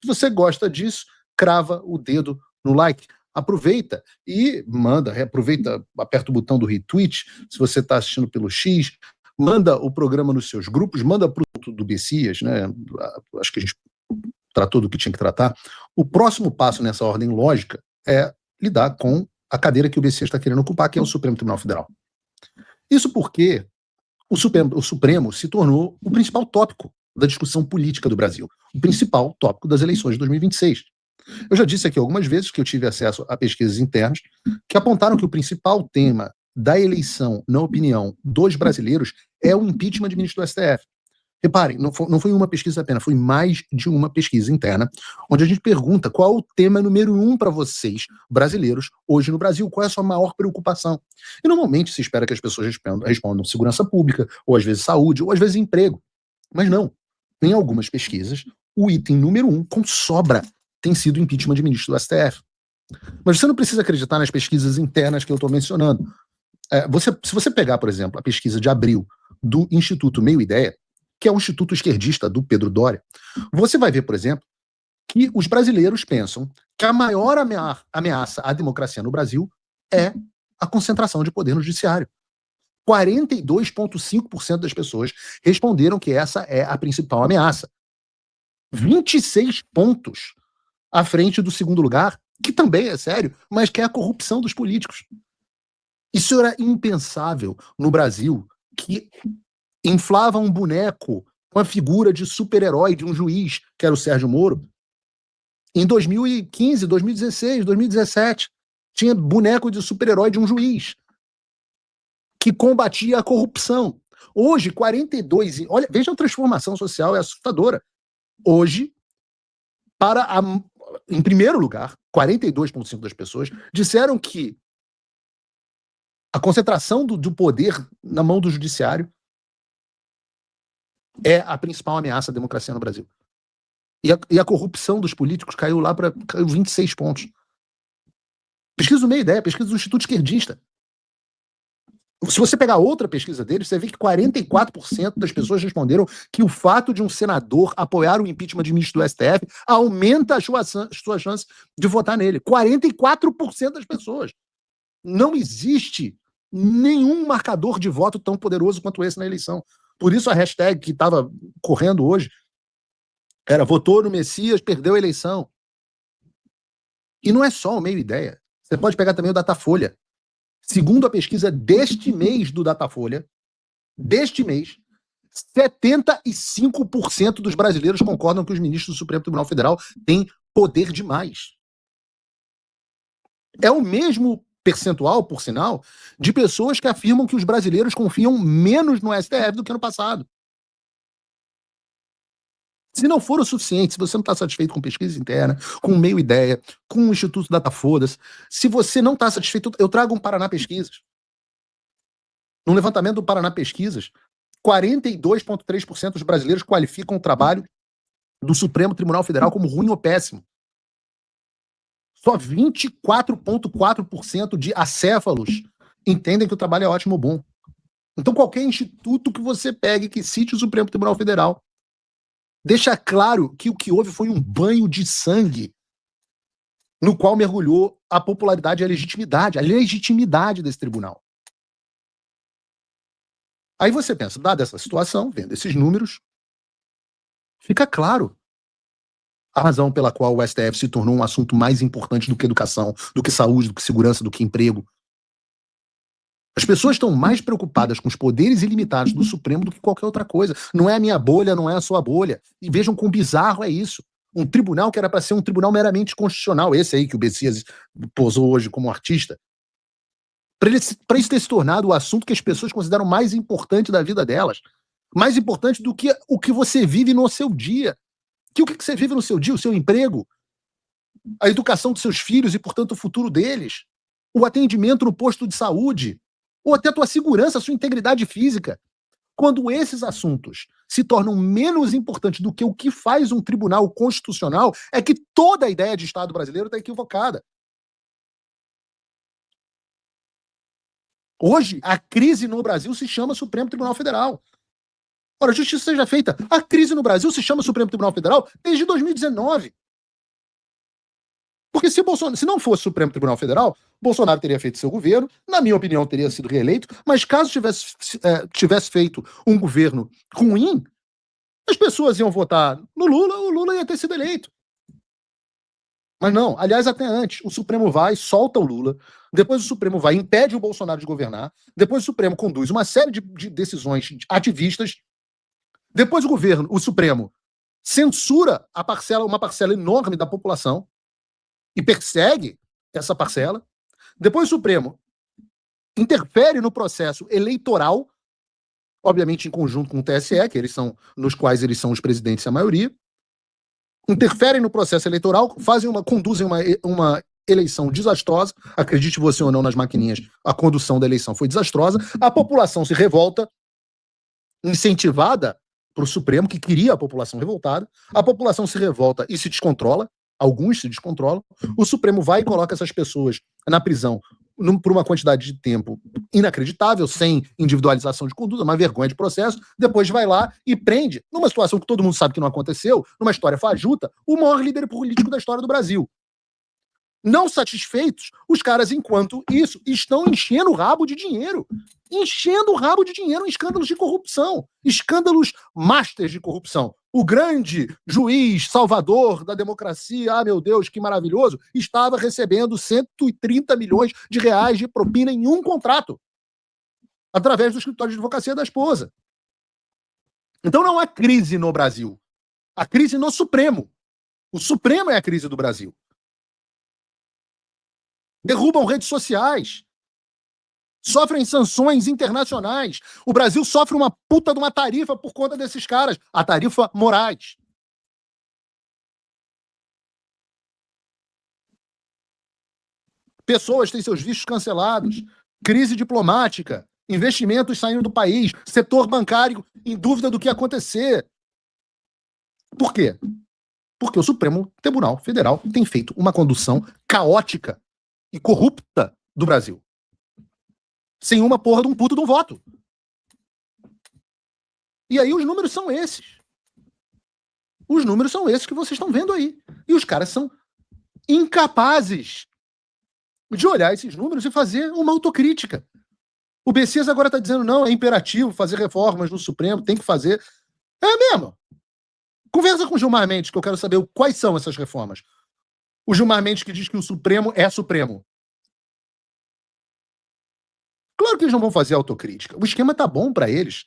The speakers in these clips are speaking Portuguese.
Se você gosta disso, crava o dedo no like. Aproveita e aperta o botão do retweet, se você está assistindo pelo X, manda o programa nos seus grupos, manda para o do Bessias, né? Acho que a gente tratou do que tinha que tratar. O próximo passo nessa ordem lógica é lidar com a cadeira que o Bessias está querendo ocupar, que é o Supremo Tribunal Federal. Isso porque o Supremo se tornou o principal tópico da discussão política do Brasil, o principal tópico das eleições de 2026. Eu já disse aqui algumas vezes que eu tive acesso a pesquisas internas que apontaram que o principal tema da eleição, na opinião dos brasileiros, é o impeachment de ministro do STF. Reparem, não foi uma pesquisa apenas, foi mais de uma pesquisa interna, onde a gente pergunta qual o tema número 1 para vocês, brasileiros, hoje no Brasil, qual é a sua maior preocupação. E normalmente se espera que as pessoas respondam segurança pública, ou às vezes saúde, ou às vezes emprego. Mas não. Em algumas pesquisas, o item número 1, com sobra, tem sido impeachment de ministro do STF. Mas você não precisa acreditar nas pesquisas internas que eu estou mencionando. Se você pegar, por exemplo, a pesquisa de abril do Instituto Meio Ideia, que é o instituto esquerdista do Pedro Doria, você vai ver, por exemplo, que os brasileiros pensam que a maior ameaça à democracia no Brasil é a concentração de poder no judiciário. 42,5% das pessoas responderam que essa é a principal ameaça. 26 pontos à frente do segundo lugar, que também é sério, mas que é a corrupção dos políticos. Isso era impensável no Brasil, que inflava um boneco com a figura de super-herói de um juiz, que era o Sérgio Moro. Em 2015, 2016, 2017, tinha boneco de super-herói de um juiz que combatia a corrupção. Hoje, 42... Olha, veja a transformação social, é assustadora. Hoje, em primeiro lugar, 42,5% das pessoas disseram que a concentração do poder na mão do judiciário é a principal ameaça à democracia no Brasil. E a corrupção dos políticos caiu 26 pontos. Pesquisa do Meio Ideia, pesquisa do Instituto Esquerdista. Se você pegar outra pesquisa deles, você vê que 44% das pessoas responderam que o fato de um senador apoiar o impeachment de ministro do STF aumenta a sua chance de votar nele. 44% das pessoas. Não existe nenhum marcador de voto tão poderoso quanto esse na eleição. Por isso a hashtag que estava correndo hoje era votou no Messias, perdeu a eleição. E não é só o Meio Ideia. Você pode pegar também o Datafolha. Segundo a pesquisa deste mês do Datafolha, 75% dos brasileiros concordam que os ministros do Supremo Tribunal Federal têm poder demais. É o mesmo percentual, por sinal, de pessoas que afirmam que os brasileiros confiam menos no STF do que no passado. Se não for o suficiente, se você não está satisfeito com pesquisa interna, com o Meio Ideia, com o Instituto Datafoda, se você não está satisfeito, eu trago um Paraná Pesquisas. No levantamento do Paraná Pesquisas, 42,3% dos brasileiros qualificam o trabalho do Supremo Tribunal Federal como ruim ou péssimo. Só 24,4% de acéfalos entendem que o trabalho é ótimo ou bom. Então qualquer instituto que você pegue que cite o Supremo Tribunal Federal deixa claro que o que houve foi um banho de sangue no qual mergulhou a popularidade e a legitimidade desse tribunal. Aí você pensa, dada essa situação, vendo esses números, fica claro a razão pela qual o STF se tornou um assunto mais importante do que educação, do que saúde, do que segurança, do que emprego. As pessoas estão mais preocupadas com os poderes ilimitados do Supremo do que qualquer outra coisa. Não é a minha bolha, não é a sua bolha. E vejam quão bizarro é isso. Um tribunal que era para ser um tribunal meramente constitucional, esse aí que o Bessias posou hoje como artista, para isso ter se tornado o assunto que as pessoas consideram mais importante da vida delas. Mais importante do que o que você vive no seu dia. O que você vive no seu dia, o seu emprego, a educação dos seus filhos e, portanto, o futuro deles, o atendimento no posto de saúde, ou até a tua segurança, a sua integridade física. Quando esses assuntos se tornam menos importantes do que o que faz um tribunal constitucional, é que toda a ideia de Estado brasileiro está equivocada. Hoje, a crise no Brasil se chama Supremo Tribunal Federal. Ora, a justiça seja feita. A crise no Brasil se chama Supremo Tribunal Federal desde 2019. Porque se não fosse o Supremo Tribunal Federal, Bolsonaro teria feito seu governo, na minha opinião, teria sido reeleito, mas caso tivesse feito um governo ruim, as pessoas iam votar no Lula, o Lula ia ter sido eleito. Mas não, aliás, até antes, o Supremo vai, solta o Lula, depois o Supremo vai, impede o Bolsonaro de governar, depois o Supremo conduz uma série de decisões ativistas, depois o Supremo censura uma parcela enorme da população e persegue essa parcela, depois o Supremo interfere no processo eleitoral, obviamente em conjunto com o TSE, nos quais eles são os presidentes a maioria, interferem no processo eleitoral, conduzem uma eleição desastrosa. Acredite você ou não nas maquininhas, a condução da eleição foi desastrosa. A população se revolta, incentivada para o Supremo, que queria a população revoltada. A população se revolta e se descontrola. Alguns se descontrolam. O Supremo vai e coloca essas pessoas na prisão por uma quantidade de tempo inacreditável, sem individualização de conduta, uma vergonha de processo, depois vai lá e prende, numa situação que todo mundo sabe que não aconteceu, numa história fajuta, o maior líder político da história do Brasil. Não satisfeitos, os caras, enquanto isso, estão enchendo o rabo de dinheiro em escândalos de corrupção, escândalos masters de corrupção. O grande juiz salvador da democracia, meu Deus, que maravilhoso, estava recebendo 130 milhões de reais de propina em um contrato, através do escritório de advocacia da esposa. Então não há crise no Brasil. Há crise no Supremo. O Supremo é a crise do Brasil. Derrubam redes sociais. Sofrem sanções internacionais. O Brasil sofre uma puta de uma tarifa por conta desses caras. A tarifa Moraes. Pessoas têm seus vistos cancelados. Crise diplomática. Investimentos saindo do país. Setor bancário em dúvida do que ia acontecer. Por quê? Porque o Supremo Tribunal Federal tem feito uma condução caótica e corrupta do Brasil. Sem uma porra de um puto de um voto. E aí os números são esses. Os números são esses que vocês estão vendo aí. E os caras são incapazes de olhar esses números e fazer uma autocrítica. O Bessias agora está dizendo, não, é imperativo fazer reformas no Supremo, tem que fazer. É mesmo. Conversa com o Gilmar Mendes, que eu quero saber quais são essas reformas. O Gilmar Mendes que diz que o Supremo é Supremo. Claro que eles não vão fazer autocrítica. O esquema tá bom para eles.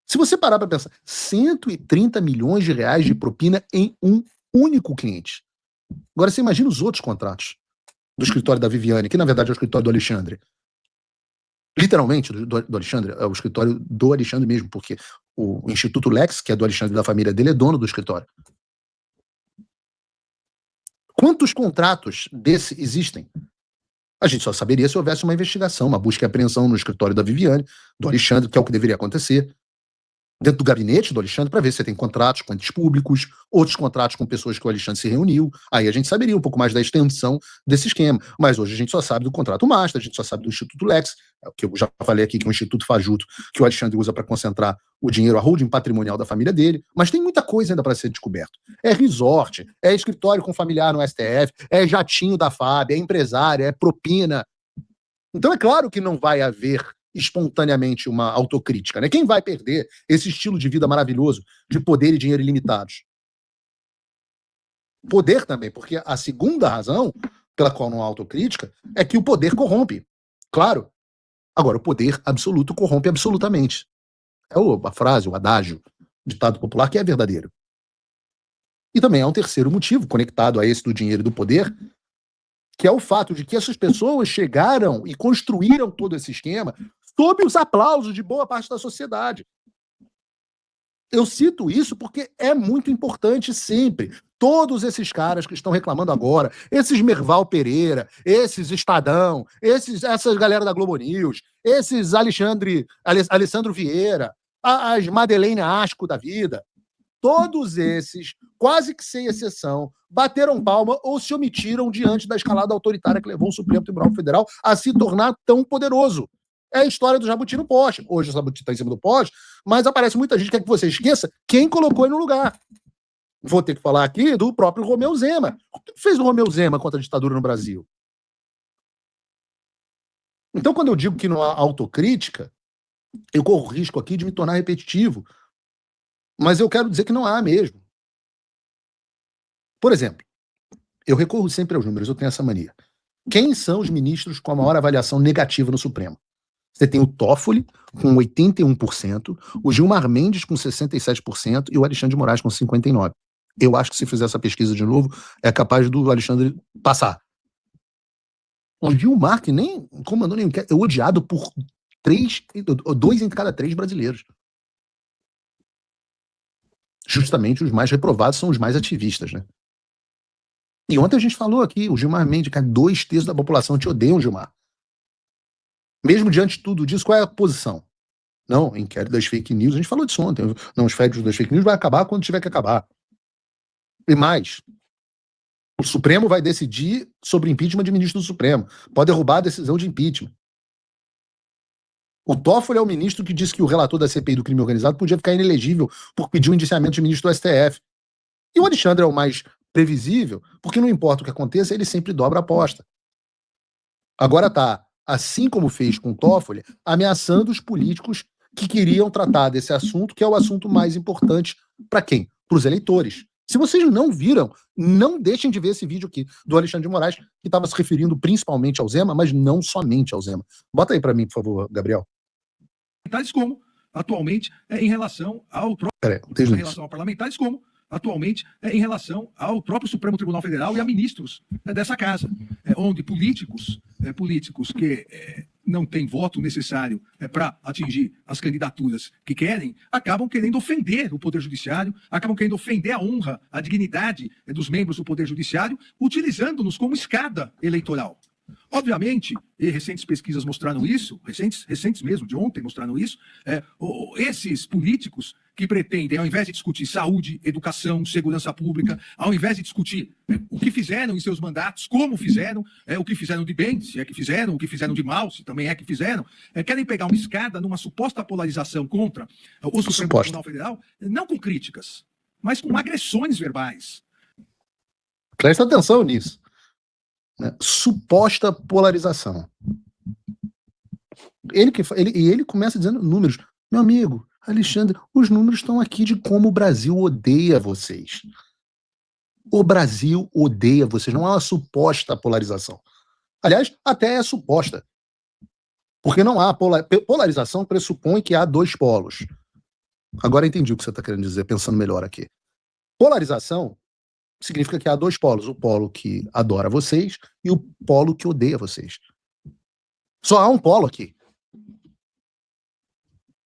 Se você parar para pensar, 130 milhões de reais de propina em um único cliente. Agora você imagina os outros contratos do escritório da Viviane, que na verdade é o escritório do Alexandre. Literalmente, do Alexandre, é o escritório do Alexandre mesmo, porque o Instituto Lex, que é do Alexandre e da família dele, é dono do escritório. Quantos contratos desse existem? A gente só saberia se houvesse uma investigação, uma busca e apreensão no escritório da Viviane, do Alexandre, que é o que deveria acontecer, dentro do gabinete do Alexandre, para ver se tem contratos com entes públicos, outros contratos com pessoas que o Alexandre se reuniu. Aí a gente saberia um pouco mais da extensão desse esquema. Mas hoje a gente só sabe do contrato master, a gente só sabe do Instituto Lex, que eu já falei aqui, que é um instituto fajuto que o Alexandre usa para concentrar o dinheiro, a holding patrimonial da família dele. Mas tem muita coisa ainda para ser descoberto. É resort, é escritório com familiar no STF, é jatinho da FAB, é empresário, é propina. Então é claro que não vai haver espontaneamente uma autocrítica, né? Quem vai perder esse estilo de vida maravilhoso de poder e dinheiro ilimitados? Poder também, porque a segunda razão pela qual não há autocrítica é que o poder corrompe. Claro. Agora, o poder absoluto corrompe absolutamente. É a frase, o adágio, ditado popular, que é verdadeiro. E também há um terceiro motivo conectado a esse do dinheiro e do poder, que é o fato de que essas pessoas chegaram e construíram todo esse esquema sob os aplausos de boa parte da sociedade. Eu cito isso porque é muito importante sempre. Todos esses caras que estão reclamando agora, esses Merval Pereira, esses Estadão, essa galera da Globo News, esses Alessandro Vieira, as Madeleine Asco da vida, todos esses, quase que sem exceção, bateram palma ou se omitiram diante da escalada autoritária que levou o Supremo Tribunal Federal a se tornar tão poderoso. É a história do Jabuti no poste. Hoje o Jabuti está em cima do poste, mas aparece muita gente que quer que você esqueça quem colocou ele no lugar. Vou ter que falar aqui do próprio Romeu Zema. O que fez o Romeu Zema contra a ditadura no Brasil? Então, quando eu digo que não há autocrítica, eu corro o risco aqui de me tornar repetitivo. Mas eu quero dizer que não há mesmo. Por exemplo, eu recorro sempre aos números, eu tenho essa mania. Quem são os ministros com a maior avaliação negativa no Supremo? Você tem o Toffoli com 81%, o Gilmar Mendes com 67% e o Alexandre de Moraes com 59%. Eu acho que se fizer essa pesquisa de novo, é capaz do Alexandre passar. O Gilmar, que nem comandou nenhum, é odiado por 2 em cada 3 brasileiros. Justamente os mais reprovados são os mais ativistas, né? E ontem a gente falou aqui, o Gilmar Mendes, cara, 2/3 da população te odeiam, Gilmar. Mesmo diante de tudo disso, qual é a posição? Não, inquérito das fake news, a gente falou disso ontem. Não, os factos das fake news vai acabar quando tiver que acabar. E mais, o Supremo vai decidir sobre impeachment de ministro do Supremo. Pode derrubar a decisão de impeachment. O Toffoli é o ministro que disse que o relator da CPI do crime organizado podia ficar inelegível por pedir um indiciamento de ministro do STF. E o Alexandre é o mais previsível, porque não importa o que aconteça, ele sempre dobra a aposta. Agora tá, assim como fez com o Toffoli, ameaçando os políticos que queriam tratar desse assunto, que é o assunto mais importante para quem? Para os eleitores. Se vocês não viram, não deixem de ver esse vídeo aqui do Alexandre de Moraes, que estava se referindo principalmente ao Zema, mas não somente ao Zema. Bota aí para mim, por favor, Gabriel. Tais como, atualmente, em relação ao parlamentares, como atualmente em relação ao próprio Supremo Tribunal Federal e a ministros dessa casa, onde políticos que não têm voto necessário para atingir as candidaturas que querem, acabam querendo ofender o Poder Judiciário, acabam querendo ofender a honra, a dignidade dos membros do Poder Judiciário, utilizando-nos como escada eleitoral. Obviamente, e recentes pesquisas mostraram isso, recentes mesmo, de ontem mostraram isso, esses políticos que pretendem, ao invés de discutir saúde, educação, segurança pública, ao invés de discutir o que fizeram em seus mandatos, como fizeram, o que fizeram de bem, se é que fizeram, o que fizeram de mal, se também é que fizeram, querem pegar uma escada numa suposta polarização contra o Supremo Tribunal Federal, não com críticas, mas com agressões verbais. Presta atenção nisso. Suposta polarização. Ele começa dizendo números. Meu amigo, Alexandre, os números estão aqui de como o Brasil odeia vocês. O Brasil odeia vocês, não é uma suposta polarização. Aliás, até é suposta. Porque não há polarização, pressupõe que há 2 polos. Agora entendi o que você está querendo dizer, pensando melhor aqui. Polarização significa que há 2 polos, o polo que adora vocês e o polo que odeia vocês. Só há um polo aqui.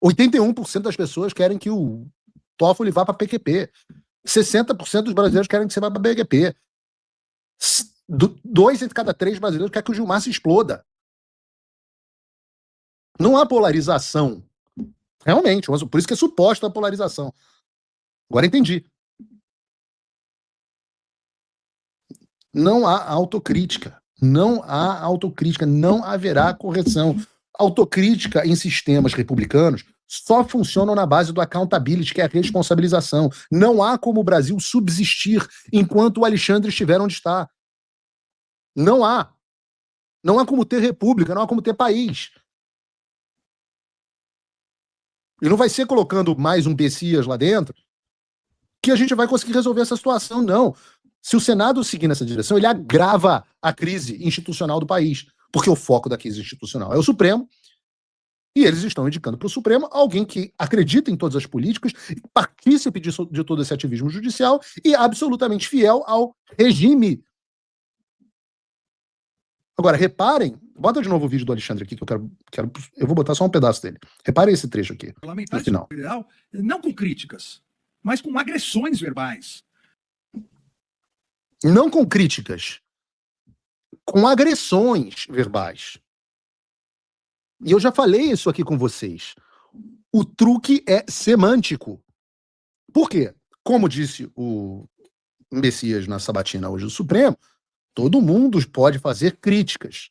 81% das pessoas querem que o Toffoli vá para a PQP. 60% dos brasileiros querem que você vá para a BQP. 2 entre cada 3 brasileiros querem que o Gilmar se exploda. Não há polarização. Realmente, por isso que é suposta a polarização. Agora entendi. Não há autocrítica. Não há autocrítica. Não haverá correção. Autocrítica em sistemas republicanos só funcionam na base do accountability, que é a responsabilização. Não há como o Brasil subsistir enquanto o Alexandre estiver onde está. Não há. Não há como ter república, não há como ter país. E não vai ser colocando mais um Messias lá dentro que a gente vai conseguir resolver essa situação, não. Se o Senado seguir nessa direção, ele agrava a crise institucional do país, porque o foco da crise institucional é o Supremo, e eles estão indicando para o Supremo alguém que acredita em todas as políticas, participe de todo esse ativismo judicial e absolutamente fiel ao regime. Agora, reparem, bota de novo o vídeo do Alexandre aqui, que eu vou botar só um pedaço dele. Reparem esse trecho aqui, no final. Federal, não com críticas, mas com agressões verbais. Não com críticas, com agressões verbais. E eu já falei isso aqui com vocês. O truque é semântico. Por quê? Como disse o Messias na sabatina hoje do Supremo, todo mundo pode fazer críticas.